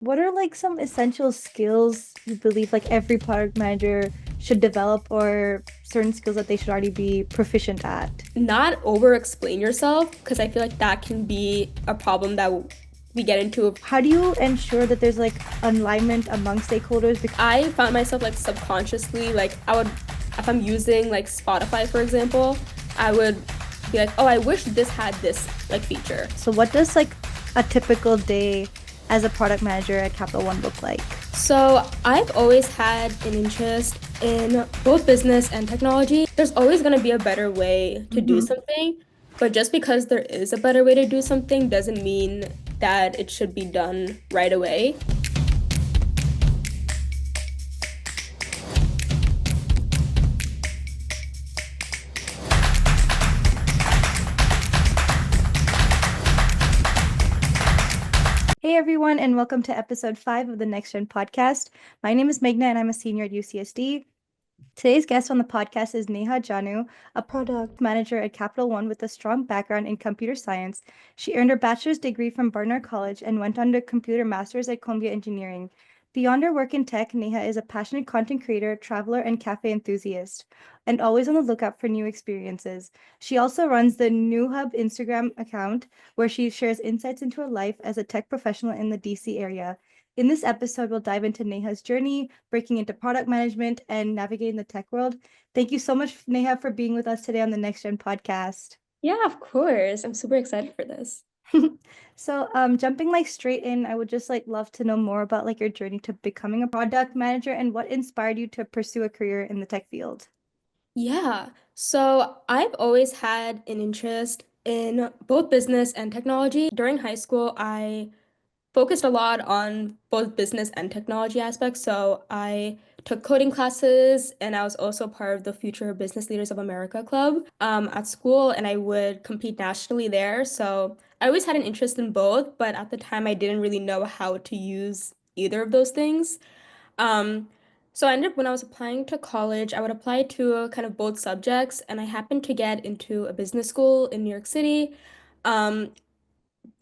What are like some essential skills you believe like every product manager should develop or certain skills that they should already be proficient at? Not over explain yourself because I feel like that can be a problem that we get into. How do you ensure that there's like alignment among stakeholders? I found myself like subconsciously, like I would, if I'm using like Spotify, for example, I would be like, oh, I wish this had this like feature. So what does like a typical day as a product manager at Capital One look like? So I've always had an interest in both business and technology. There's always going to be a better way to do Mhm. something, but just because there is a better way to do something doesn't mean that it should be done right away. Hey everyone, and welcome to episode 5 of the NextGen Podcast. My name is Meghna and I'm a senior at UCSD. Today's guest on the podcast is Neha Jannu, a product manager at Capital One with a strong background in computer science. She earned her bachelor's degree from Barnard College and went on to computer master's at Columbia Engineering. Beyond her work in tech, Neha is a passionate content creator, traveler, and cafe enthusiast, and always on the lookout for new experiences. She also runs the New Hub Instagram account, where she shares insights into her life as a tech professional in the DC area. In this episode, we'll dive into Neha's journey, breaking into product management, and navigating the tech world. Thank you so much, Neha, for being with us today on the Next Gen podcast. Yeah, of course. I'm super excited for this. So, jumping like straight in, I would just like love to know more about like your journey to becoming a product manager and what inspired you to pursue a career in the tech field. Yeah. So I've always had an interest in both business and technology. During high school, I focused a lot on both business and technology aspects. So I took coding classes and I was also part of the Future Business Leaders of America Club at school, and I would compete nationally there. So I always had an interest in both, but at the time I didn't really know how to use either of those things. Um, so I ended up when I was applying to college, I would apply to kind of both subjects, and I happened to get into a business school in New York City. Um,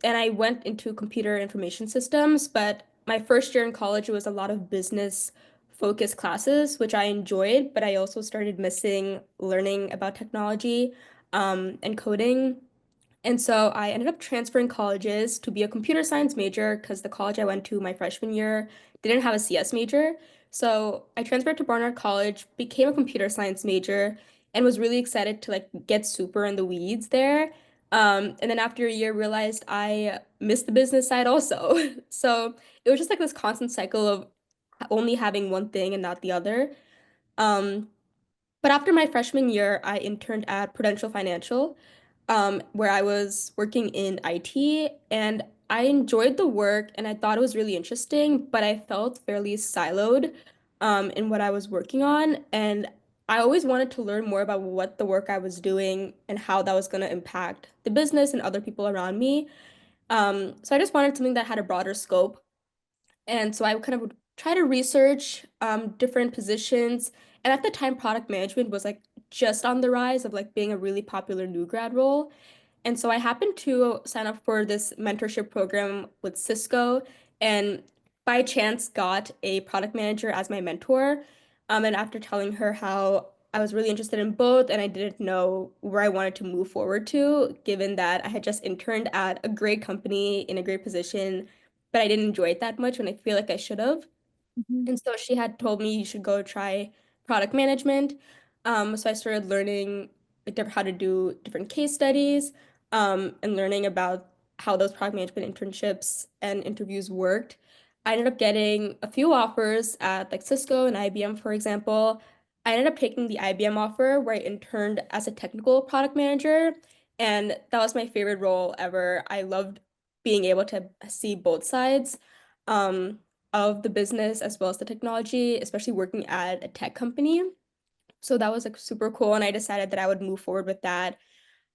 and I went into computer information systems, but my first year in college, it was a lot of business focused classes, which I enjoyed, but I also started missing learning about technology, and coding. And so I ended up transferring colleges to be a computer science major because the college I went to my freshman year didn't have a CS major. So I transferred to Barnard College, became a computer science major, and was really excited to like get super in the weeds there. And then after a year, realized I missed the business side also. So it was just like this constant cycle of only having one thing and not the other. Um, but after my freshman year, I interned at Prudential Financial, where I was working in IT, and I enjoyed the work and I thought it was really interesting, but I felt fairly siloed, in what I was working on. And I always wanted to learn more about what the work I was doing and how that was going to impact the business and other people around me. So I just wanted something that had a broader scope. And so I kind of would try to research different positions. And at the time, product management was like just on the rise of like being a really popular new grad role. And so I happened to sign up for this mentorship program with Cisco and by chance got a product manager as my mentor. And after telling her how I was really interested in both and I didn't know where I wanted to move forward to, given that I had just interned at a great company in a great position, but I didn't enjoy it that much when I feel like I should have. Mhm. And so she had told me you should go try product management. So I started learning like how to do different case studies, and learning about how those product management internships and interviews worked. I ended up getting a few offers at like Cisco and IBM, for example. I ended up taking the IBM offer where I interned as a technical product manager, and that was my favorite role ever. I loved being able to see both sides. Of the business as well as the technology, especially working at a tech company. So that was like super cool. And I decided that I would move forward with that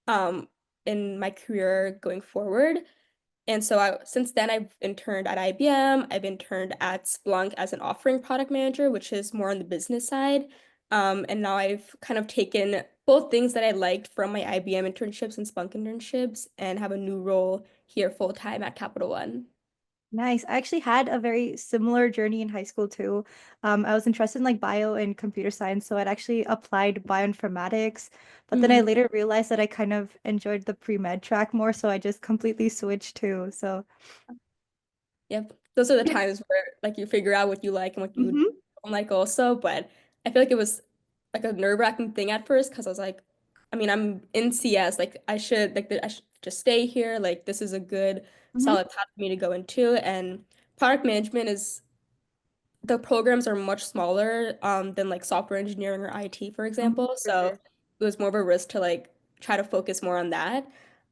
um, in my career going forward. And so since then, I've interned at IBM. I've interned at Splunk as an offering product manager, which is more on the business side. And now I've kind of taken both things that I liked from my IBM internships and Splunk internships and have a new role here full time at Capital One. Nice. I actually had a very similar journey in high school too. I was interested in like bio and computer science, so I'd actually applied bioinformatics, but then I Mhm. later realized that I kind of enjoyed the pre-med track more, so I just completely switched too. So, Yep. Those are the times where like you figure out what you like and what you hmm don't like also. But I feel like it was like a nerve-wracking thing at first because I was like, I mean, I'm in CS, like I should just stay here. Like this is a good hmm solid path for me to go into. And product management is the programs are much smaller than like software engineering or IT, for example. For So sure. it was more of a risk to like try to focus more on that.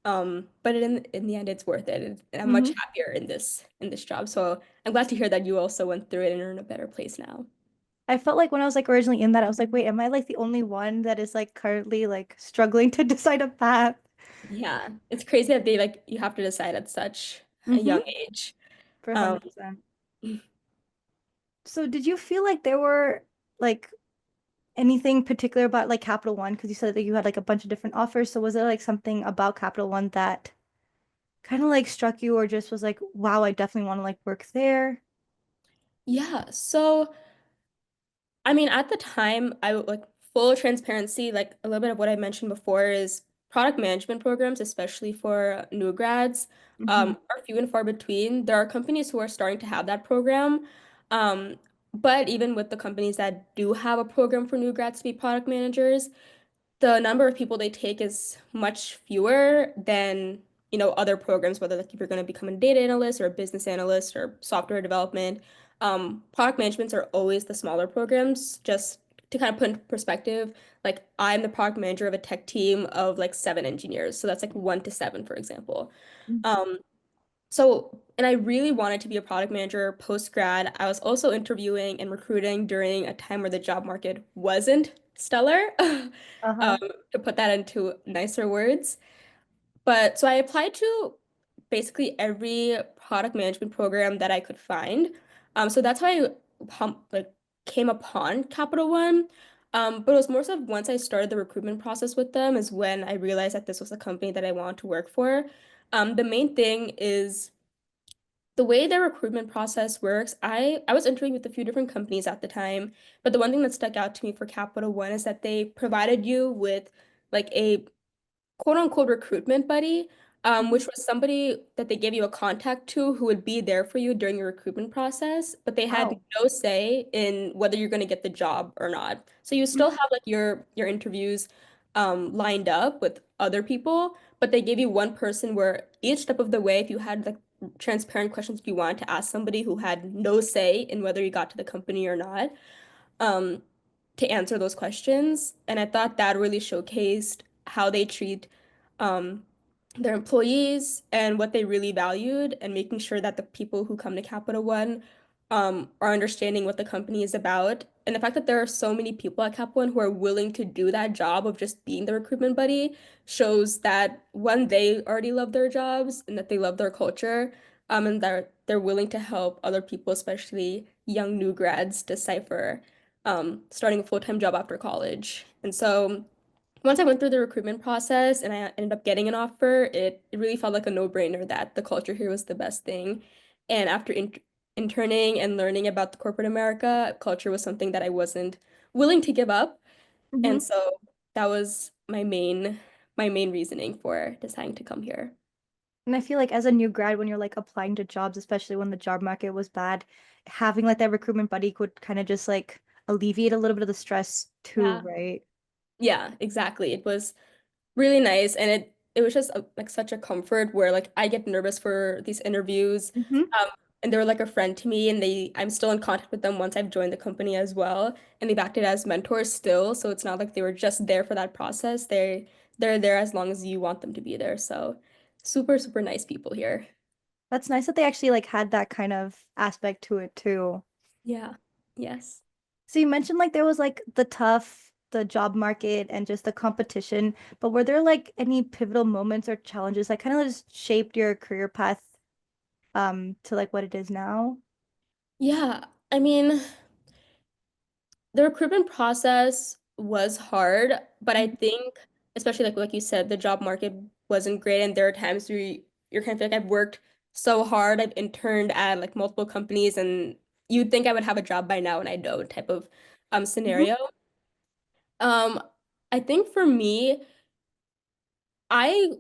But in the end, it's worth it, and I'm much hmm happier in this job. So I'm glad to hear that you also went through it and are in a better place now. I felt like when I was like originally in that, I was like, wait, am I like the only one that is like currently like struggling to decide a path? Yeah, it's crazy that they like you have to decide at such a hmm young age. For Um, 100%. So did you feel like there were like anything particular about like Capital One? Because you said that you had like a bunch of different offers. So was there like something about Capital One that kind of like struck you or just was like, wow, I definitely want to like work there? yeah, so. I mean, at the time, like full transparency, like a little bit of what I mentioned before is product management programs, especially for new grads, hmm are few and far between. There are companies who are starting to have that program. Um, but even with the companies that do have a program for new grads to be product managers, the number of people they take is much fewer than, other programs, whether like if you're going to become a data analyst or a business analyst or software development. Product managements are always the smaller programs, just to kind of put in perspective, like I'm the product manager of a tech team of like 7 engineers. So that's like 1 to 7, for example. Um, and I really wanted to be a product manager post grad. I was also interviewing and recruiting during a time where the job market wasn't stellar, Uh-huh. to put that into nicer words. But so I applied to basically every product management program that I could find. So that's how I like came upon Capital One. But it was more so once I started the recruitment process with them is when I realized that this was a company that I wanted to work for. The main thing is the way their recruitment process works. I was interviewing with a few different companies at the time, but the one thing that stuck out to me for Capital One is that they provided you with like a quote unquote recruitment buddy, Mhm. which was somebody that they gave you a contact to who would be there for you during your recruitment process, but they had Wow. no say in whether you're going to get the job or not. So you still Mhm. have like your interviews lined up with other people, but they gave you one person where each step of the way, if you had like transparent questions you wanted to ask somebody who had no say in whether you got to the company or not, um, to answer those questions. And I thought that really showcased how they treat um, their employees and what they really valued, and making sure that the people who come to Capital One are understanding what the company is about. And the fact that there are so many people at Capital One who are willing to do that job of just being the recruitment buddy shows that one, they already love their jobs and that they love their culture, and that they're willing to help other people, especially young new grads, decipher starting a full-time job after college. And so once I went through the recruitment process and I ended up getting an offer, it really felt like a no-brainer that the culture here was the best thing. And after interning and learning about the corporate America, culture was something that I wasn't willing to give up. And Mhm. so that was my main reasoning for deciding to come here. And I feel like as a new grad, when you're like applying to jobs, especially when the job market was bad, having like that recruitment buddy could kind of just like alleviate a little bit of the stress too, Yeah. right? Yeah, exactly. It was really nice, and it was just like such a comfort where like I get nervous for these interviews, hmm and they were like a friend to me, and I'm still in contact with them once I've joined the company as well, and they've acted as mentors still, so it's not like they were just there for that process. They're there as long as you want them to be there. So super super nice people here. That's nice that they actually like had that kind of aspect to it too. Yeah. Yes. So you mentioned like there was like the job market and just the competition, but were there like any pivotal moments or challenges that kind of just shaped your career path to like what it is now? Yeah. I mean, the recruitment process was hard, but I think, especially like you said, the job market wasn't great, and there are times where you're kind of feel like I've worked so hard. I've interned at like multiple companies, and you'd think I would have a job by now, and I don't type of Mhm. scenario. Um, I think for me, I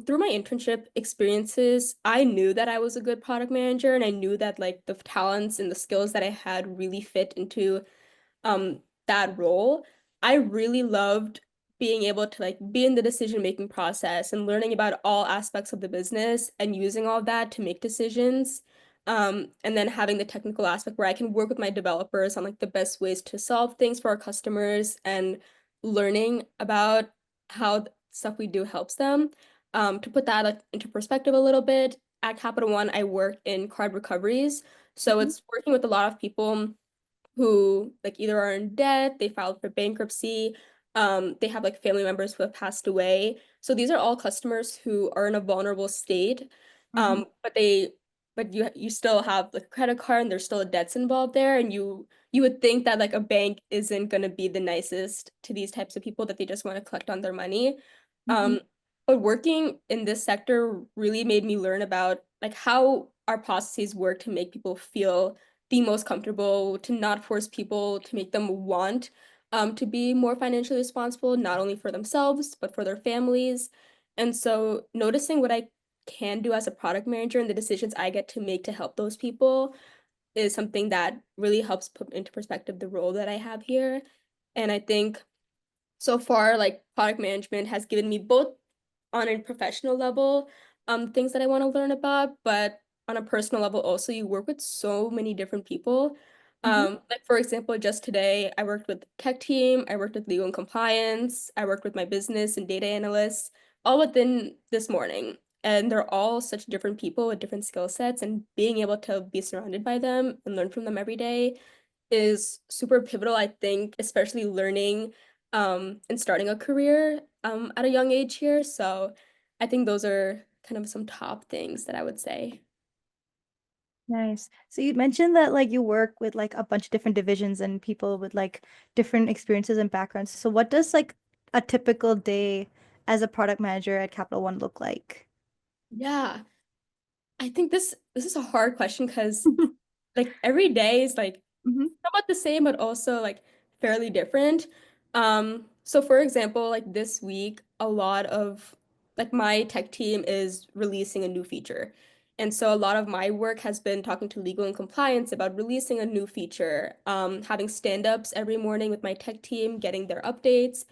through my internship experiences, I knew that I was a good product manager, and I knew that like the talents and the skills that I had really fit into that role. I really loved being able to like be in the decision making process and learning about all aspects of the business and using all of that to make decisions. And then having the technical aspect where I can work with my developers on like the best ways to solve things for our customers and learning about how the stuff we do helps them. To put that like into perspective a little bit, at Capital One, I work in card recoveries. So Mhm. it's working with a lot of people who like either are in debt, they filed for bankruptcy, they have like family members who have passed away. So these are all customers who are in a vulnerable state, Mhm. but you still have like a credit card and there's still debts involved there, and you would think that like a bank isn't gonna be the nicest to these types of people that they just want to collect on their money. Mhm. But working in this sector really made me learn about like how our processes work to make people feel the most comfortable, to not force people, to make them want to be more financially responsible, not only for themselves, but for their families. And so noticing what I can do as a product manager and the decisions I get to make to help those people is something that really helps put into perspective the role that I have here. And I think so far, like product management has given me both on a professional level, things that I want to learn about, but on a personal level also, you work with so many different people. Mhm. Like for example, just today, I worked with the tech team, I worked with legal and compliance, I worked with my business and data analysts, all within this morning. And they're all such different people with different skill sets, and being able to be surrounded by them and learn from them every day is super pivotal, I think, especially learning and starting a career at a young age here. So I think those are kind of some top things that I would say. Nice. So you mentioned that like you work with like a bunch of different divisions and people with like different experiences and backgrounds. So what does like a typical day as a product manager at Capital One look like? Yeah, I think this is a hard question because like every day is like Mhm. somewhat the same, but also like fairly different. So for example, like this week, a lot of like my tech team is releasing a new feature. And so a lot of my work has been talking to legal and compliance about releasing a new feature, having stand-ups every morning with my tech team, getting their updates,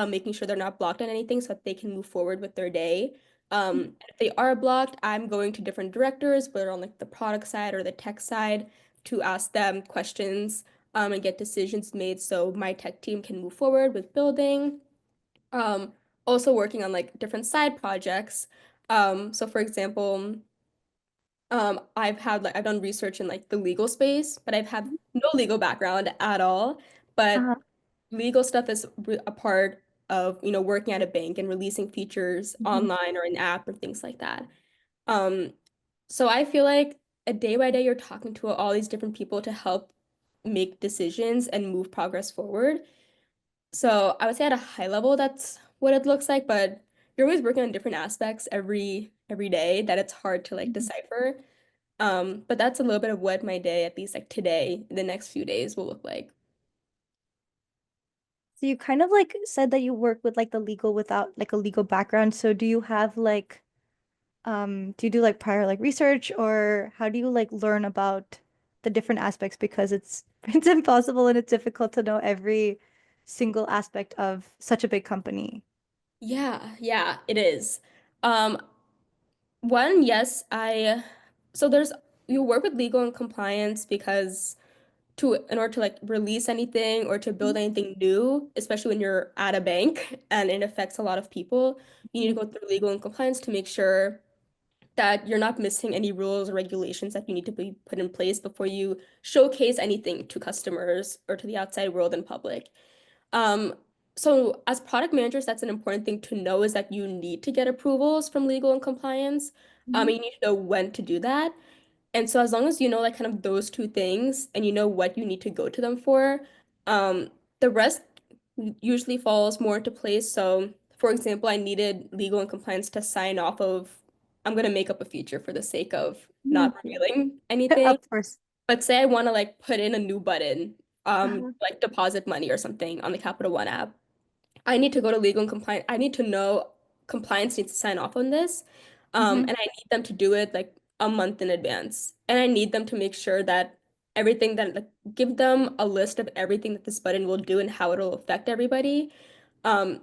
making sure they're not blocked on anything so that they can move forward with their day. If they are blocked, I'm going to different directors, whether on like the product side or the tech side, to ask them questions and get decisions made so my tech team can move forward with building. Um, Also working on like different side projects. So for example, I've done research in like the legal space, but I've had no legal background at all. But Uh-huh. legal stuff is a part of, working at a bank and releasing features Mhm. online or an app or things like that. Um, so I feel like a day by day, you're talking to all these different people to help make decisions and move progress forward. So I would say at a high level, that's what it looks like, but you're always working on different aspects every day that it's hard to like Mhm. decipher. But that's a little bit of what my day, at least like today, the next few days will look like. So you kind of like said that you work with like the legal without like a legal background. So do you have like do you do like prior like research or how do you like learn about the different aspects because it's it's impossible and it's difficult to know every single aspect of such a big company. Yeah, yeah, it is. Um, One, yes, so there's you work with legal and compliance because to in order to like release anything or to build anything new, especially when you're at a bank and it affects a lot of people, you need to Mhm. go through legal and compliance to make sure that you're not missing any rules or regulations that you need to be put in place before you showcase anything to customers or to the outside world in public. Um, so as product managers, that's an important thing to know is that you need to get approvals from legal and compliance. Mhm. And you need to know when to do that. And so as long as you know like kind of those two things and you know what you need to go to them for, um, the rest usually falls more into place. So for example, I needed legal and compliance to sign off of I'm gonna make up a feature for the sake of not Mhm. revealing anything. Of course. But say I want to like put in a new button, Uh-huh. like deposit money or something on the Capital One app. I need to go to legal and compliance. I need to know compliance needs to sign off on this. Hmm. And I need them to do it like a month in advance. And I need them to make sure that everything that like give them a list of everything that this button will do and how it'll affect everybody. Um,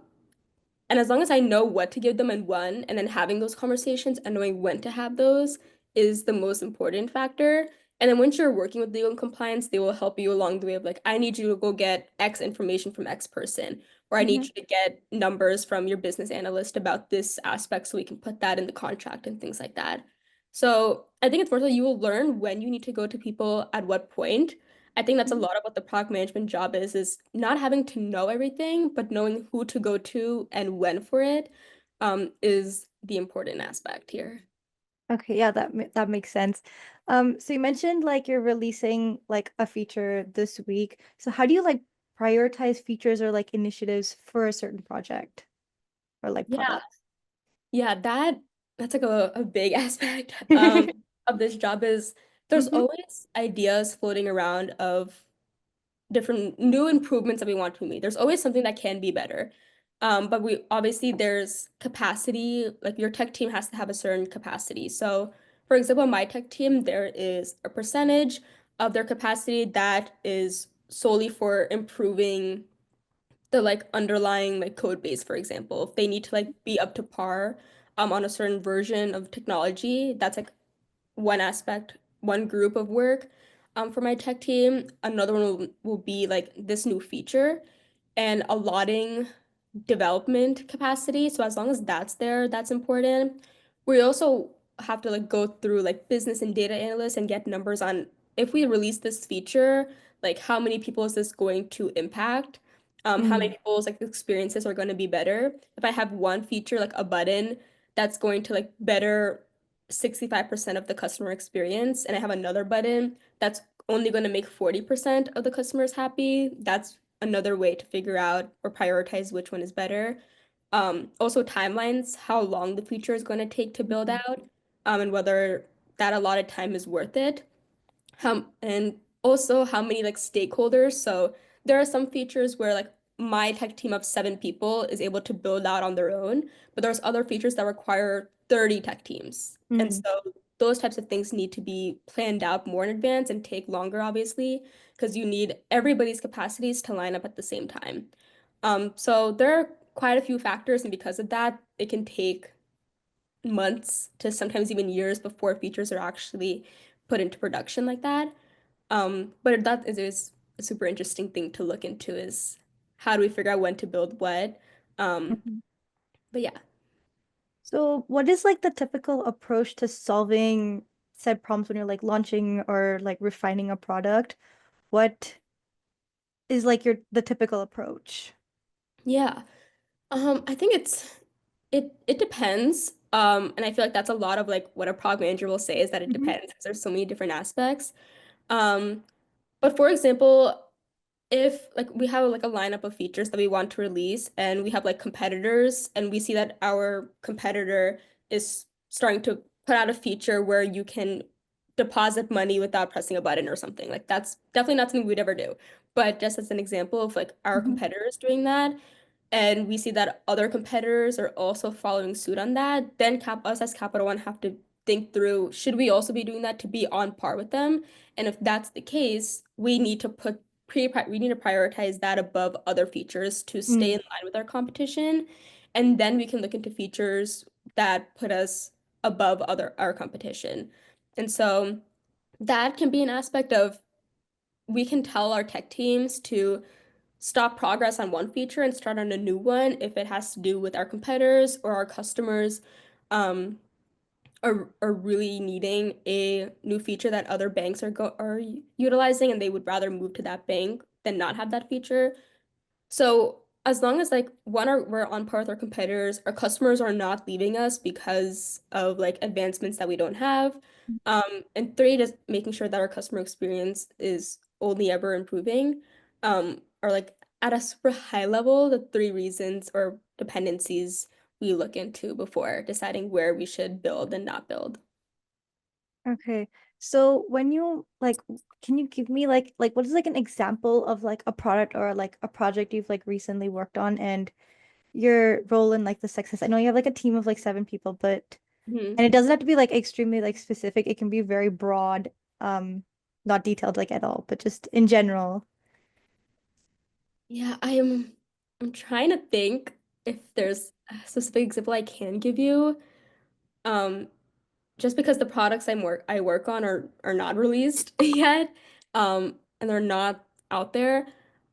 and as long as I know what to give them and when, and then having those conversations and knowing when to have those is the most important factor. And then once you're working with legal and compliance, they will help you along the way of like, I need you to go get X information from X person, or I need Hmm. you to get numbers from your business analyst about this aspect so we can put that in the contract and things like that. So I think it's more so you will learn when you need to go to people at what point. I think that's a lot of what the product management job is not having to know everything, but knowing who to go to and when for it, is the important aspect here. Okay, yeah, that makes sense. So you mentioned like you're releasing like a feature this week. So how do you like prioritize features or like initiatives for a certain project or like Yeah, product? yeah, that's like a big aspect of this job is there's Hmm. always ideas floating around of different new improvements that we want to make. There's always something that can be better. But we obviously there's capacity, like your tech team has to have a certain capacity. So, for example, my tech team, there is a percentage of their capacity that is solely for improving the like underlying like code base, for example. If they need to like be up to par on a certain version of technology, that's like one aspect, one group of work for my tech team. Another one will be like this new feature and allotting development capacity. So as long as that's there, that's important. We also have to like go through like business and data analysts and get numbers on if we release this feature, like how many people is this going to impact? How many Mm. people's like experiences are going to be better? If I have one feature like a button that's going to like better 65% of the customer experience, and I have another button that's only going to make 40% of the customers happy, that's another way to figure out or prioritize which one is better. Also timelines, how long the feature is going to take to build Mhm. out, and whether that allotted time is worth it. And also how many like stakeholders. So there are some features where like my tech team of 7 people is able to build out on their own, but there's other features that require 30 tech teams. And Mm. so those types of things need to be planned out more in advance and take longer, obviously, because you need everybody's capacities to line up at the same time. So there are quite a few factors, and because of that, it can take months to sometimes even years before features are actually put into production like that. But that is a super interesting thing to look into is how do we figure out when to build what? Um, Mhm. but yeah. So what is like the typical approach to solving said problems when you're like launching or like refining a product? What is like the typical approach? Yeah. I think it depends. And I feel like that's a lot of like what a product manager will say is that it Hmm. depends because there's so many different aspects. Um, but for example, if like we have like a lineup of features that we want to release and we have like competitors and we see that our competitor is starting to put out a feature where you can deposit money without pressing a button or something, like that's definitely not something we'd ever do. But just as an example of like our Hmm. competitors doing that, and we see that other competitors are also following suit on that, then us as Capital One have to think through, should we also be doing that to be on par with them? And if that's the case, we need to prioritize that above other features to stay in Mm. line with our competition. And then we can look into features that put us above our competition. And so that can be an aspect of we can tell our tech teams to stop progress on one feature and start on a new one if it has to do with our competitors or our customers um, are really needing a new feature that other banks are utilizing and they would rather move to that bank than not have that feature. So as long as like we're on par with our competitors, our customers are not leaving us because of like advancements that we don't have. And three, just making sure that our customer experience is only ever improving, are like at a super high level, the three reasons or dependencies we look into before deciding where we should build and not build. Okay. So when you like, can you give me like what is like an example of like a product or like a project you've like recently worked on and your role in like the success? I know you have like a team of like 7 people, but Mhm. and it doesn't have to be like extremely like specific. It can be very broad, not detailed like at all, but just in general. Yeah, I'm trying to think if there's a specific example I can give you. Um, just because the products I work on are not released yet, and they're not out there.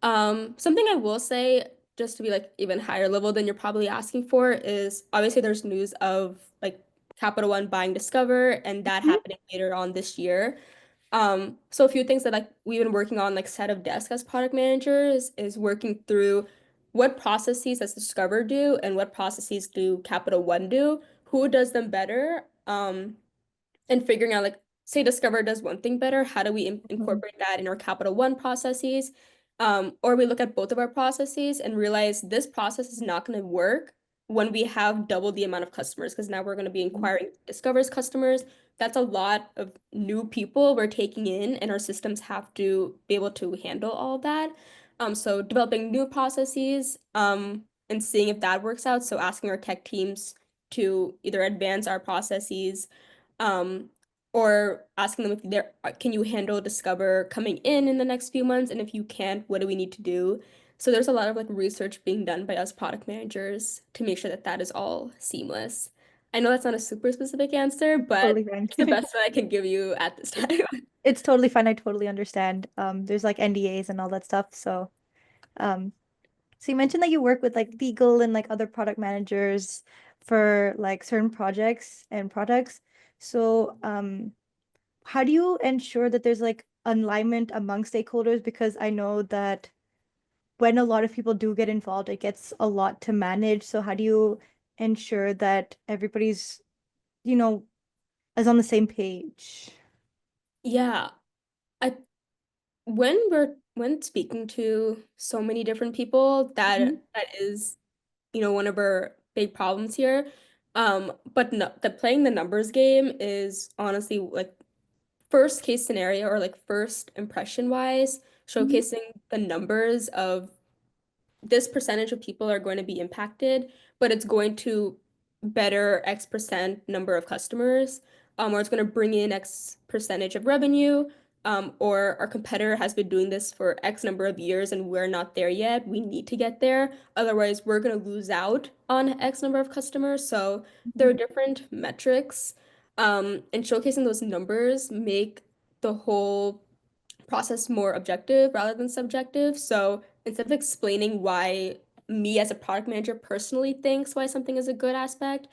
Something I will say, just to be like even higher level than you're probably asking for, is obviously there's news of like Capital One buying Discover and that Mhm. happening later on this year. So a few things that like we've been working on like set of desk as product managers is working through what processes does Discover do and what processes do Capital One do, who does them better, and figuring out like say Discover does one thing better, how do we Mhm. incorporate that in our Capital One processes? Or we look at both of our processes and realize this process is not going to work when we have double the amount of customers because now we're going to be inquiring Discover's customers. That's a lot of new people we're taking in, and our systems have to be able to handle all of that. So developing new processes, and seeing if that works out. So asking our tech teams to either advance our processes, um, or asking them if they're, can you handle Discover coming in the next few months? And if you can't, what do we need to do? So there's a lot of like research being done by us product managers to make sure that that is all seamless. I know that's not a super specific answer, but Totally fine. it's the best one I can give you at this time. It's totally fine. I totally understand. There's like NDAs and all that stuff. Um, so you mentioned that you work with like legal and like other product managers for like certain projects and products. So, how do you ensure that there's like alignment among stakeholders? Because I know that when a lot of people do get involved, it gets a lot to manage. So how do you ensure that everybody's, you know, is on the same page? Yeah, I when speaking to so many different people, Mhm. that is, one of our big problems here. But no, the playing the numbers game is honestly like first case scenario or like first impression wise, Mhm. showcasing the numbers of this percentage of people are going to be impacted, but it's going to better X percent number of customers, or it's going to bring in X percentage of revenue, or our competitor has been doing this for X number of years and we're not there yet. We need to get there. Otherwise, we're going to lose out on X number of customers. So there are different metrics, and showcasing those numbers make the whole process more objective rather than subjective. So instead of explaining why me as a product manager personally thinks why something is a good aspect,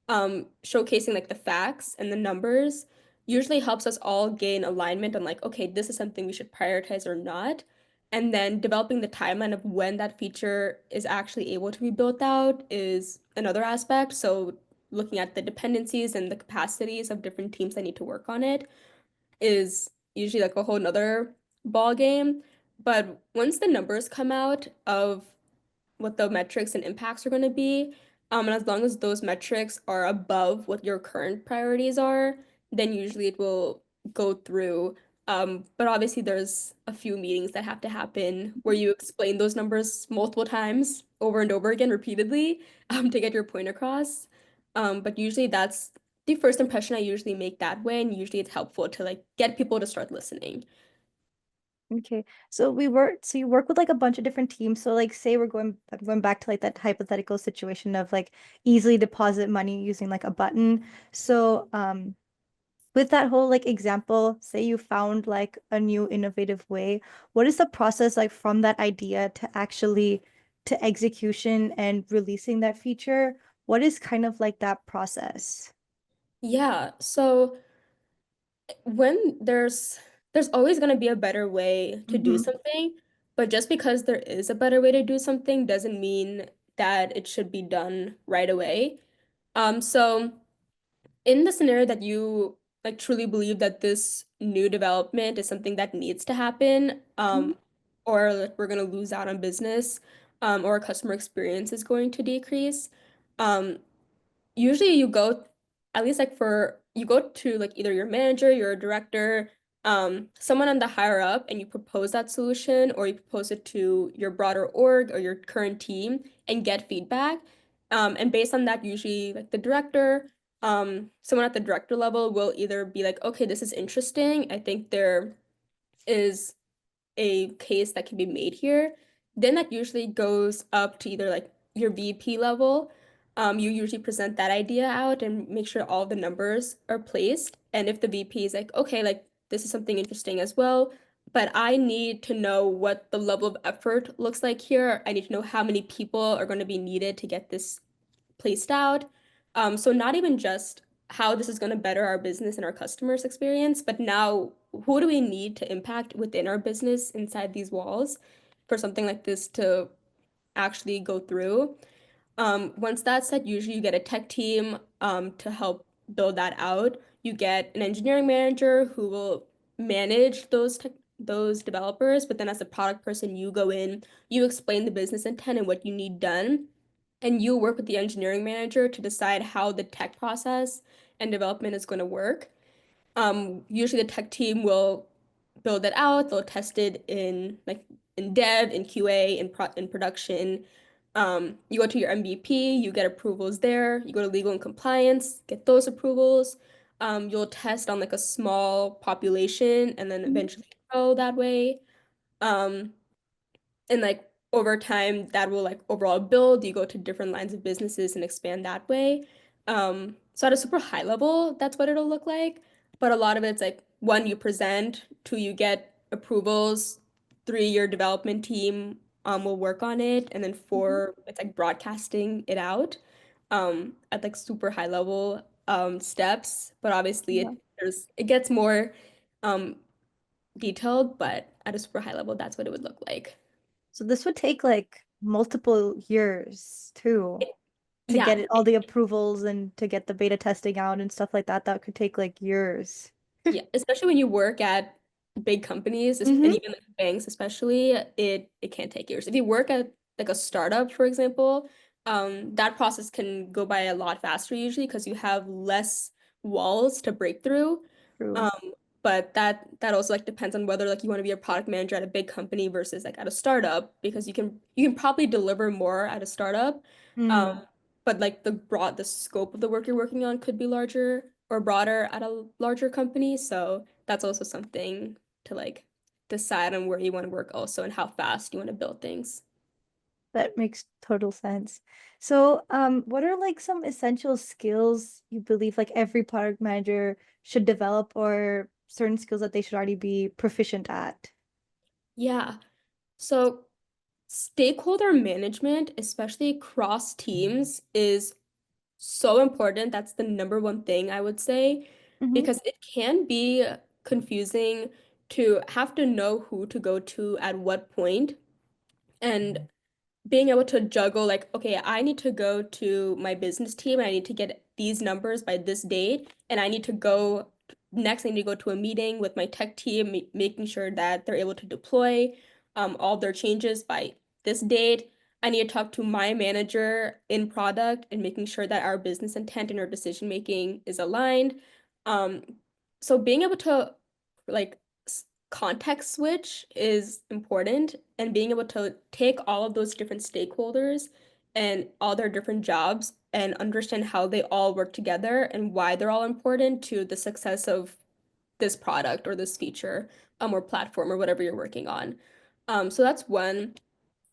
showcasing like the facts and the numbers usually helps us all gain alignment on like, okay, this is something we should prioritize or not. And then developing the timeline of when that feature is actually able to be built out is another aspect. So looking at the dependencies and the capacities of different teams that need to work on it is usually like a whole nother ball game. But once the numbers come out of what the metrics and impacts are going to be, and as long as those metrics are above what your current priorities are, then usually it will go through. But obviously, there's a few meetings that have to happen where you explain those numbers multiple times over and over again repeatedly, to get your point across. But usually that's the first impression I usually make that way, and usually it's helpful to like get people to start listening. Okay. So you work with like a bunch of different teams. So like say we're going back to like that hypothetical situation of like easily deposit money using like a button. So with that whole like example, say you found like a new innovative way, what is the process like from that idea to actually to execution and releasing that feature? What is kind of like that process? Yeah, so when there's always going to be a better way to do Mm-hmm. something, but just because there is a better way to do something doesn't mean that it should be done right away. So in the scenario that you like truly believe that this new development is something that needs to happen, or like, we're going to lose out on business, or customer experience is going to decrease, Um, Usually you go, at least like for you go to like either your manager, your director, someone on the higher up, and you propose that solution, or you propose it to your broader org or your current team and get feedback. And based on that, usually like the director, someone at the director level will either be like, okay, this is interesting. I think there is a case that can be made here. Then that usually goes up to either like your VP level. You usually present that idea out and make sure all the numbers are placed. And if the VP is like, okay, like this is something interesting as well, but I need to know what the level of effort looks like here. I need to know how many people are going to be needed to get this placed out. So not even just how this is going to better our business and our customers' experience, but now who do we need to impact within our business inside these walls for something like this to actually go through. Once that's set, usually you get a tech team to help build that out. You get an engineering manager who will manage those developers, but then as a product person, you go in, you explain the business intent and what you need done, and you work with the engineering manager to decide how the tech process and development is going to work. Usually the tech team will build it out, they'll test it in like in dev, in QA, in production. You go to your MVP, you get approvals there. You go to legal and compliance, get those approvals. You'll test on like a small population and then Mhm. eventually grow that way. Um, and like over time that will like overall build, you go to different lines of businesses and expand that way. So at a super high level, that's what it'll look like, but a lot of it's like one, you present, two, you get approvals, three, your development team will work on it, and then Mhm. four, it's like broadcasting it out at like super high level steps, but obviously Yeah. it gets more um detailed, but at a super high level that's what it would look like. So this would take like multiple years too to Yeah, get all the approvals and to get the beta testing out and stuff like that. That could take like years. yeah, especially when you work at big companies and Mm-hmm. even like banks, especially, it can take years. If you work at like a startup, for example, that process can go by a lot faster usually because you have less walls to break through. True. Um, but that also like depends on whether like you want to be a product manager at a big company versus like at a startup because you can probably deliver more at a startup. Mm. Um, but like the scope of the work you're working on could be larger or broader at a larger company. So that's also something to like decide on where you want to work also and how fast you want to build things. That makes total sense. So, what are like some essential skills you believe like every product manager should develop or certain skills that they should already be proficient at? Yeah. So stakeholder management, especially across teams, is so important. That's the number one thing I would say, Mm-hmm. because it can be confusing to have to know who to go to at what point. And being able to juggle like, okay, I need to go to my business team and I need to get these numbers by this date, and I need to go next, I need to go to a meeting with my tech team, making sure that they're able to deploy all their changes by this date. I need to talk to my manager in product and making sure that our business intent and our decision making is aligned. Um, so being able to like context switch is important, and being able to take all of those different stakeholders and all their different jobs and understand how they all work together and why they're all important to the success of this product or this feature or platform or whatever you're working on. So that's one.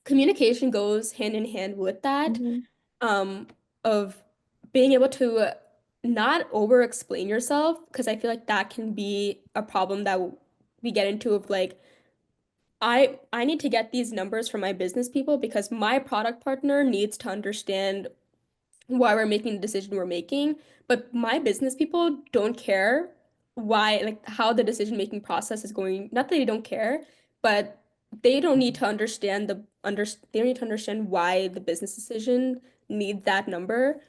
Communication goes hand in hand with that, Mm-hmm. um, of being able to not over explain yourself, because I feel like that can be a problem that we get into of like, I need to get these numbers from my business people because my product partner needs to understand why we're making the decision we're making, but my business people don't care why, like how the decision making process is going. Not that they don't care, but they don't need to understand they don't need to understand why the business decision needs that number,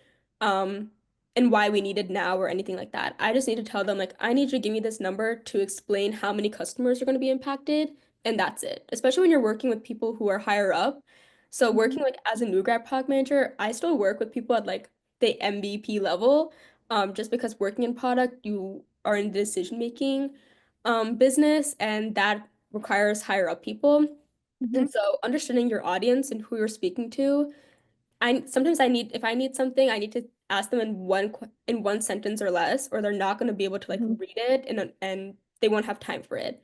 um, and why we need it now or anything like that. I just need to tell them like, I need you to give me this number to explain how many customers are going to be impacted, and that's it. Especially when you're working with people who are higher up, So Mhm. working like as a new grad product manager, I still work with people at like the MVP level, just because working in product, you are in the decision-making business, and that requires higher up people. And Mhm. so understanding your audience and who you're speaking to, I sometimes I need if I need something, I need to ask them in in one sentence or less, or they're not going to be able to like Mhm. read it and they won't have time for it.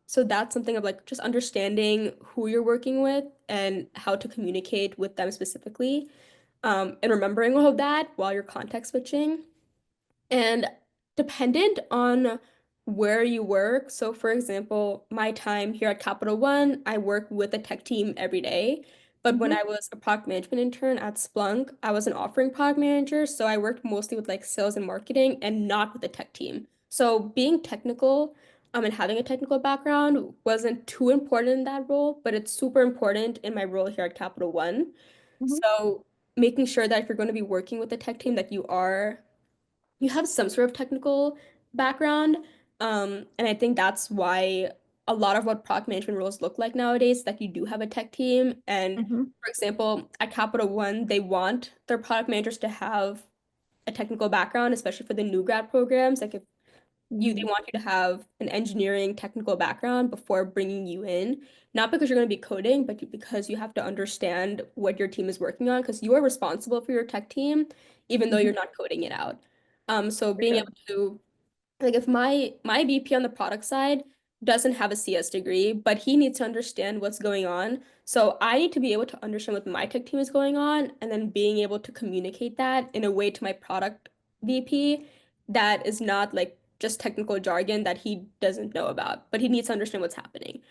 So that's something of like just understanding who you're working with and how to communicate with them specifically, and remembering all of that while you're context switching. And dependent on where you work, so for example, my time here at Capital One, I work with a tech team every day. But when Mhm. I was a product management intern at Splunk, I was an offering product manager. So I worked mostly with like sales and marketing and not with the tech team. So being technical, and having a technical background wasn't too important in that role, but it's super important in my role here at Capital One. Mhm. So making sure that if you're going to be working with the tech team, that you have some sort of technical background. And I think that's why a lot of what product management roles look like nowadays, that you do have a tech team. And Mhm. for example, at Capital One, they want their product managers to have a technical background, especially for the new grad programs. Like if they Mhm. want you to have an engineering technical background before bringing you in, not because you're going to be coding, but because you have to understand what your team is working on, because you are responsible for your tech team, even though you're Mhm. not coding it out. So For being sure. able to like if my VP on the product side doesn't have a CS degree, but he needs to understand what's going on. So I need to be able to understand what my tech team is going on and then being able to communicate that in a way to my product VP that is not like just technical jargon that he doesn't know about, but he needs to understand what's happening.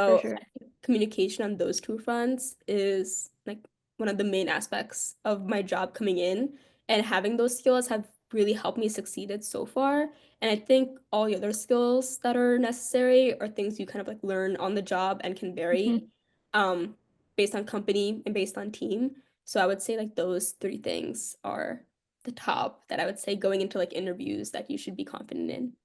For So sure. I think communication on those two fronts is like one of the main aspects of my job coming in, and having those skills have really helped me succeeded so far. And I think all the other skills that are necessary are things you kind of like learn on the job and can vary Mhm. um, based on company and based on team. So I would say like those three things are the top that I would say going into like interviews that you should be confident in.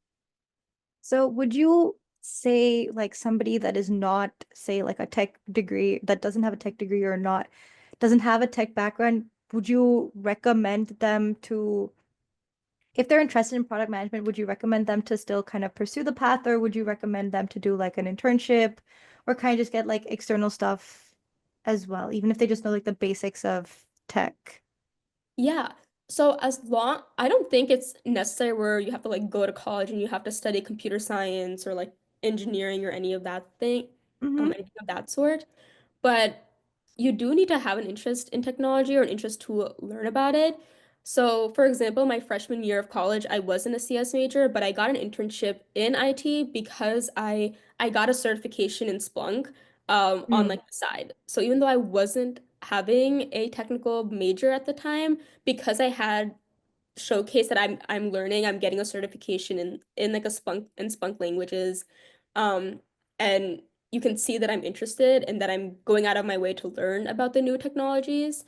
So would you say like somebody that is not, say, like a tech degree, that doesn't have a tech degree or not, doesn't have a tech background, would you recommend them to, if they're interested in product management, would you recommend them to still kind of pursue the path, or would you recommend them to do like an internship or kind of just get like external stuff as well, even if they just know like the basics of tech? Yeah. So as long I don't think it's necessary where you have to like go to college and you have to study computer science or like engineering or any of that thing, Mm-hmm. anything of that sort. But you do need to have an interest in technology or an interest to learn about it. So, for example, my freshman year of college, I wasn't a CS major, but I got an internship in IT because I got a certification in Splunk on Mm. like the side. So even though I wasn't having a technical major at the time, because I had showcase that I'm learning. I'm getting a certification in like a Splunk languages, um, and you can see that I'm interested and that I'm going out of my way to learn about the new technologies.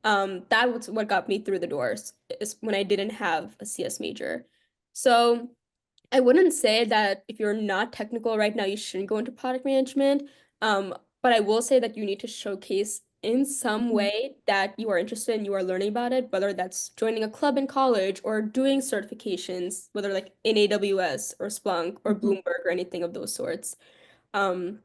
That was what got me through the doors is when I didn't have a CS major. So I wouldn't say that if you're not technical right now, you shouldn't go into product management. But I will say that you need to showcase in some Mhm. way that you are interested and you are learning about it, whether that's joining a club in college or doing certifications, whether like in AWS or Splunk or Mhm. Bloomberg or anything of those sorts. Um,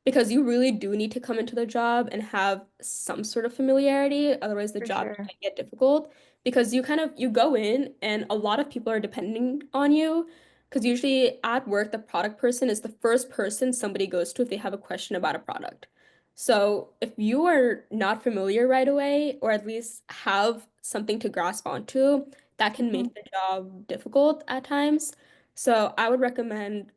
because you really do need to come into the job and have some sort of familiarity, otherwise the For job sure. can get difficult because you go in and a lot of people are depending on you, because usually at work the product person is the first person somebody goes to if they have a question about a product. So if you are not familiar right away, or at least have something to grasp onto, that can Mhm. make the job difficult at times. So I would recommend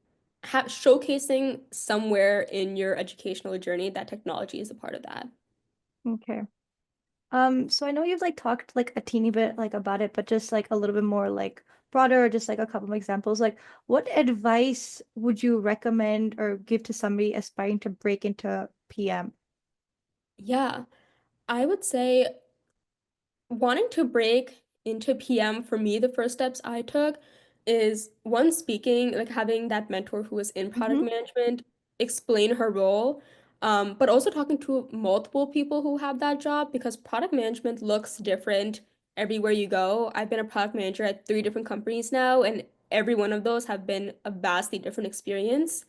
showcasing somewhere in your educational journey that technology is a part of that. Okay. So I know you've like talked like a teeny bit like about it, but just like a little bit more like broader, or just like a couple of examples. Like, what advice would you recommend or give to somebody aspiring to break into PM? Yeah, I would say wanting to break into PM for me, the first steps I took is one, speaking, like having that mentor who was in product Mm-hmm. management explain her role. but also talking to multiple people who have that job because product management looks different everywhere you go. I've been a product manager at three different companies now, and every one of those have been a vastly different experience.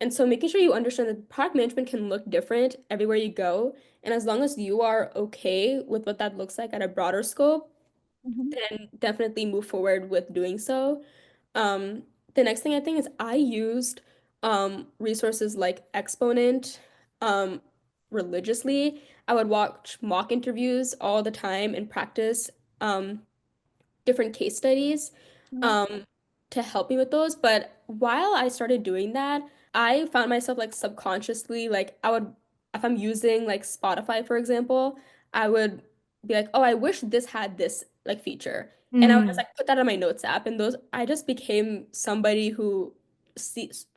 And so making sure you understand that product management can look different everywhere you go. And as long as you are okay with what that looks like at a broader scope, Mhm. then definitely move forward with doing so. Um, the next thing I think is I used resources like Exponent um, religiously. I would watch mock interviews all the time and practice um, different case studies Yeah. um, to help me with those. But while I started doing that, I found myself like subconsciously, like I would, if I'm using like Spotify, for example, I would be like, oh, I wish this had this like feature. And I would just Mm. like put that on my notes app. And those, I just became somebody who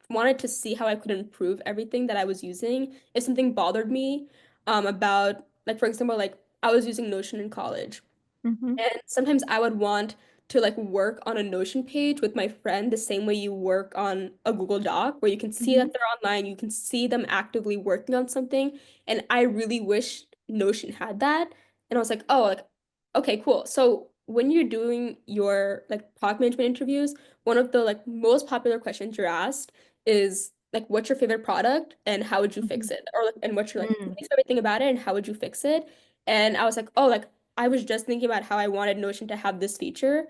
wanted to see how I could improve everything that I was using. If something bothered me about, like, for example, like I was using Notion in college. Mhm. And sometimes I would want to like work on a Notion page with my friend the same way you work on a Google Doc, where you can see Mhm. that they're online, you can see them actively working on something. And I really wish Notion had that. And I was like, oh, like, okay, cool. So when you're doing your like product management interviews, one of the like most popular questions you're asked is like, what's your favorite product and how would you fix Mhm. it? Or like, and what's your like Mm. least favorite thing about it and how would you fix it? And I was like, oh, like I was just thinking about how I wanted Notion to have this feature.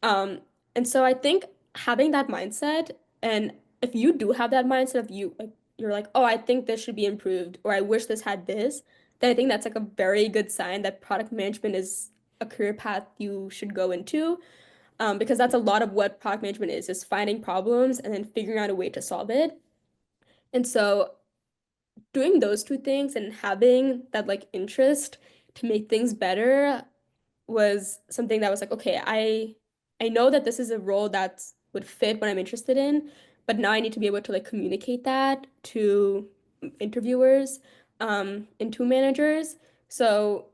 Um, and so I think having that mindset, and if you do have that mindset of you like you're like, oh, I think this should be improved, or I wish this had this, then I think that's like a very good sign that product management is a career path you should go into. Because that's a lot of what product management is finding problems and then figuring out a way to solve it. And so doing those two things and having that like interest to make things better was something that was like, okay, I know that this is a role that would fit what I'm interested in, but now I need to be able to like communicate that to interviewers, and to managers. So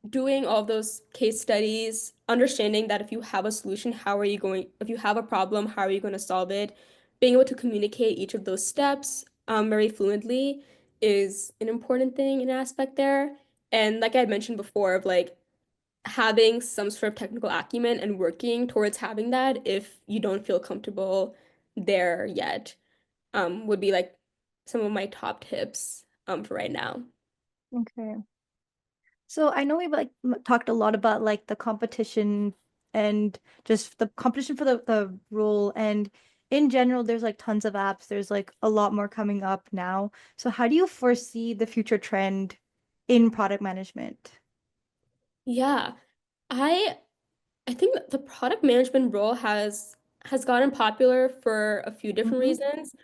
doing all those case studies, understanding that if you have a solution, how are you going, if you have a problem, how are you going to solve it? Being able to communicate each of those steps very fluently is an important thing, an aspect there. And like I had mentioned before, of like having some sort of technical acumen and working towards having that if you don't feel comfortable there yet, would be like some of my top tips for right now. Okay. So I know we've like talked a lot about like the competition and just the competition for the role, and in general there's like tons of apps. There's like a lot more coming up now. So how do you foresee the future trend in product management? Yeah, I I think that the product management role has gotten popular for a few different Mm-hmm. reasons.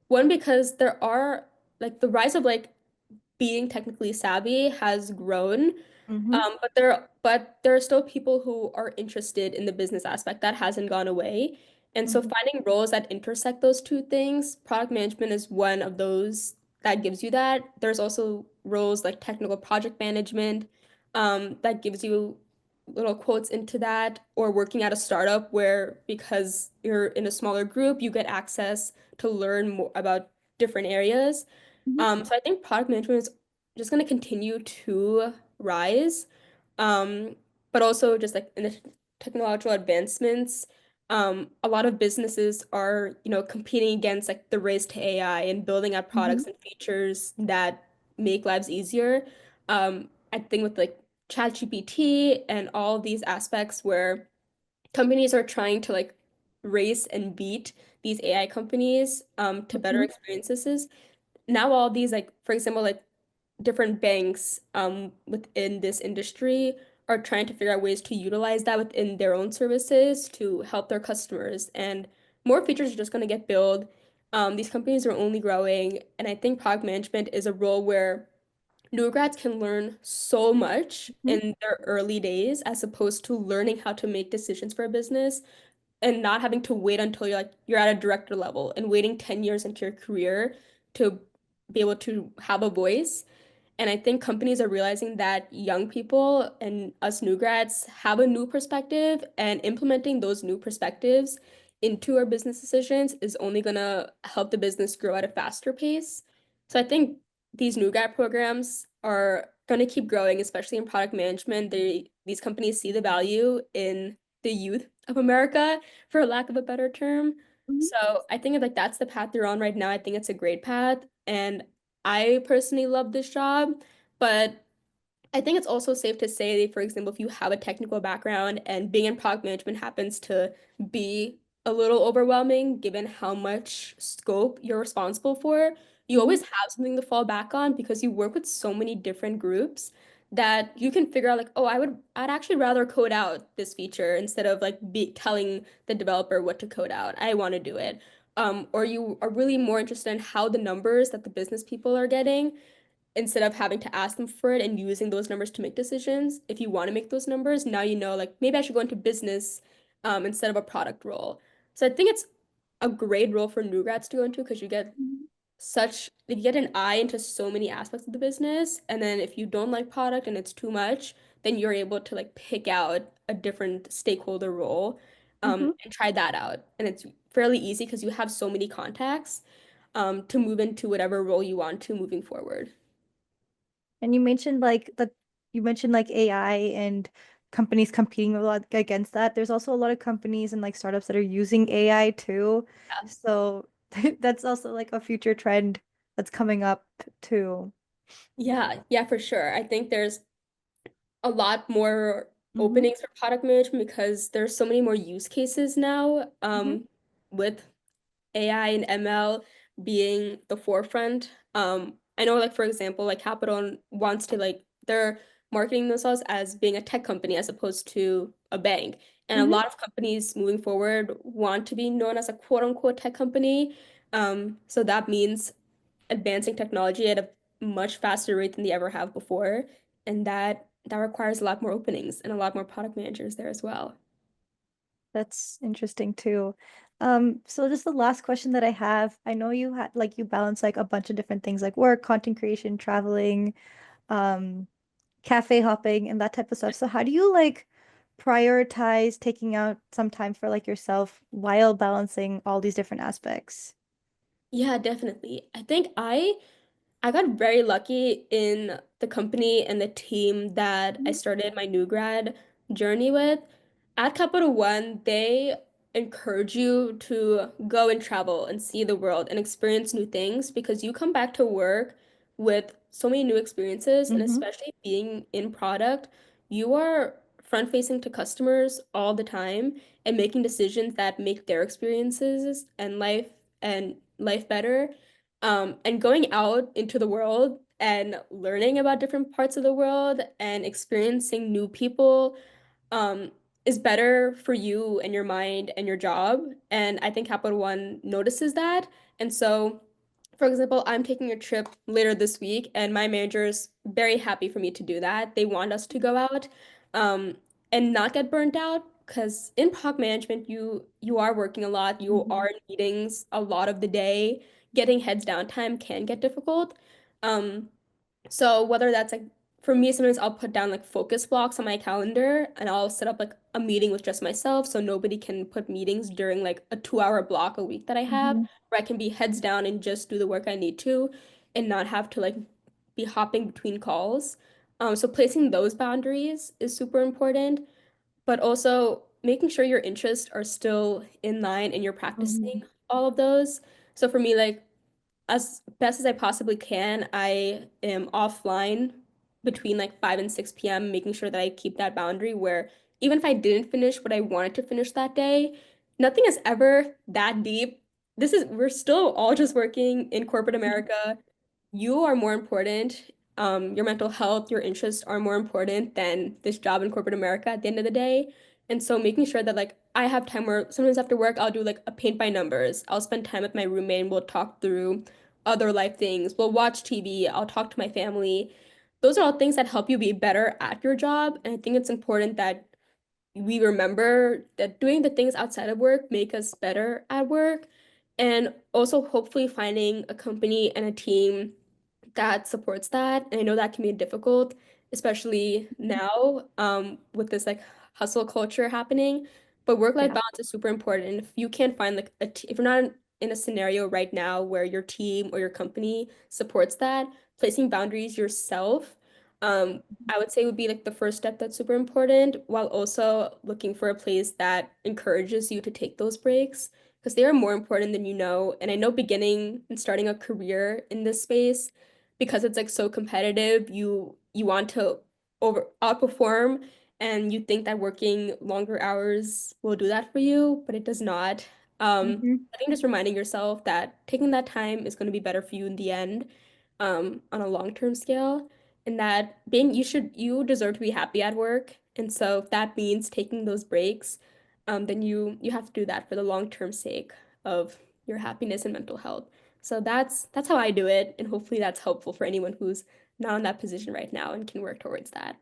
One, because there are like the rise of like being technically savvy has grown. Mm-hmm. But there are still people who are interested in the business aspect that hasn't gone away. And so Mm-hmm. finding roles that intersect those two things, product management is one of those that gives you that. There's also roles like technical project management, that gives you little quotes into that, or working at a startup where because you're in a smaller group, you get access to learn more about different areas. So I think product management is just going to continue to rise. Um, but also just like in the technological advancements, a lot of businesses are, competing against like the race to AI and building out Mm-hmm. products and features that make lives easier. I think with like ChatGPT and all these aspects where companies are trying to like race and beat these AI companies to better Mm-hmm. experiences. Now all these like, for example, like different banks within this industry are trying to figure out ways to utilize that within their own services to help their customers. And more features are just going to get built. These companies are only growing, and I think product management is a role where new grads can learn so much Mm-hmm. in their early days as opposed to learning how to make decisions for a business and not having to wait until you're at a director level and waiting 10 years into your career to be able to have a voice. And I think companies are realizing that young people and us new grads have a new perspective, and implementing those new perspectives into our business decisions is only going to help the business grow at a faster pace. So I think these new grad programs are going to keep growing, especially in product management. These companies see the value in the youth of America, for lack of a better term. Mhm. So I think like that's the path they're on right now. I think it's a great path, and I personally love this job, but I think it's also safe to say, for example, if you have a technical background and being in product management happens to be a little overwhelming given how much scope you're responsible for, you Mhm. always have something to fall back on because you work with so many different groups that you can figure out like, oh, I'd actually rather code out this feature instead of like be telling the developer what to code out. I want to do it. Or you are really more interested in how the numbers that the business people are getting instead of having to ask them for it and using those numbers to make decisions. If you want to make those numbers, now you know, like maybe I should go into business instead of a product role. So I think it's a great role for new grads to go into because you get an eye into so many aspects of the business. And then if you don't like product and it's too much, then you're able to like pick out a different stakeholder role Mhm. and try that out. And it's fairly easy because you have so many contacts to move into whatever role you want to moving forward. And you mentioned like AI and companies competing a lot against that. There's also a lot of companies and like startups that are using AI too. So that's also like a future trend that's coming up too. Yeah, yeah, for sure. I think there's a lot more Hmm. openings for product management because there's so many more use cases now, Hmm. with AI and ML being the forefront. I know, like for example, like Capital wants to like they're marketing themselves as being a tech company as opposed to a bank. And a Hmm. lot of companies moving forward want to be known as a quote unquote tech company. So that means advancing technology at a much faster rate than they ever have before, and that requires a lot more openings and a lot more product managers there as well. That's interesting too. So just the last question that I have, I know you had like you balance like a bunch of different things like work, content creation, traveling, um, cafe hopping and that type of stuff. So how do you like prioritize taking out some time for like yourself while balancing all these different aspects? Yeah, definitely. I got very lucky in the company and the team that I Mhm. started my new grad journey with. At Capital One, they encourage you to go and travel and see the world and experience new things because you come back to work with so many new experiences, and Mm-hmm. especially being in product, you are front facing to customers all the time and making decisions that make their experiences and life better, and going out into the world and learning about different parts of the world and experiencing new people um, is better for you and your mind and your job. And I think Capital One notices that. And so, for example, I'm taking a trip later this week, and my manager is very happy for me to do that. They want us to go out um, and not get burnt out because in product management, you are working a lot, you Mm-hmm. are in meetings a lot of the day. Getting heads down time can get difficult. Um, so whether that's like for me, sometimes I'll put down like focus blocks on my calendar and I'll set up like a meeting with just myself so nobody can put meetings during like a 2 hour block a week that I have Mm-hmm. where I can be heads down and just do the work I need to and not have to like be hopping between calls. So placing those boundaries is super important, but also making sure your interests are still in line and you're Mm-hmm. practicing all of those. So for me, like as best as I possibly can, I am offline between like 5 and 6 p.m., making sure that I keep that boundary where even if I didn't finish what I wanted to finish that day, nothing is ever that deep. We're still all just working in corporate America. You are more important. Your mental health, your interests are more important than this job in corporate America at the end of the day. And so making sure that like I have time where sometimes after work I'll do like a paint by numbers. I'll spend time with my roommate and we'll talk through other life things. We'll watch TV. I'll talk to my family. Those are all things that help you be better at your job. And I think it's important that we remember that doing the things outside of work make us better at work. And also hopefully finding a company and a team that supports that. And I know that can be difficult, especially now with this like hustle culture happening. But work-life Yeah. balance is super important. And if you can't find like if you're not in a scenario right now where your team or your company supports that, placing boundaries yourself, I would say would be like the first step that's super important, while also looking for a place that encourages you to take those breaks because they are more important than you know. And I know beginning and starting a career in this space, because it's like so competitive, you want to over outperform and you think that working longer hours will do that for you, but it does not. Mhm. I think just reminding yourself that taking that time is going to be better for you in the end, on a long-term scale, and that you deserve to be happy at work. And so if that means taking those breaks, then you have to do that for the long-term sake of your happiness and mental health. So that's how I do it, and hopefully that's helpful for anyone who's not in that position right now and can work towards that.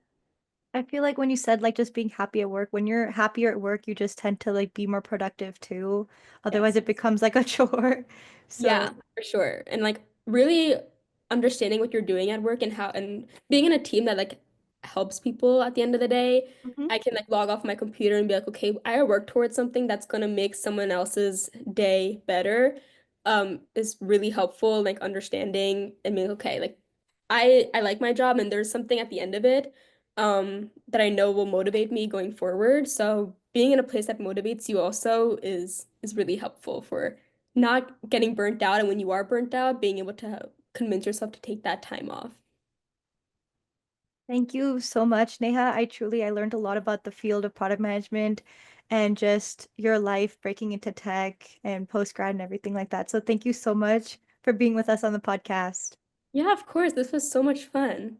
I feel like when you said like just being happy at work, when you're happier at work, you just tend to like be more productive too. Otherwise, Yes. it becomes like a chore. So, Yeah, for sure. And like really understanding what you're doing at work and how and being in a team that like helps people at the end of the day, mhm. I can like log off my computer and be like, okay, I work towards something that's gonna make someone else's day better. Is really helpful, like understanding and being okay, like I like my job and there's something at the end of it that I know will motivate me going forward. So being in a place that motivates you also is really helpful for not getting burnt out, and when you are burnt out, being able to convince yourself to take that time off. Thank you so much, Neha. I learned a lot about the field of product management and just your life breaking into tech and post-grad and everything like that. So thank you so much for being with us on the podcast. Yeah, of course. This was so much fun.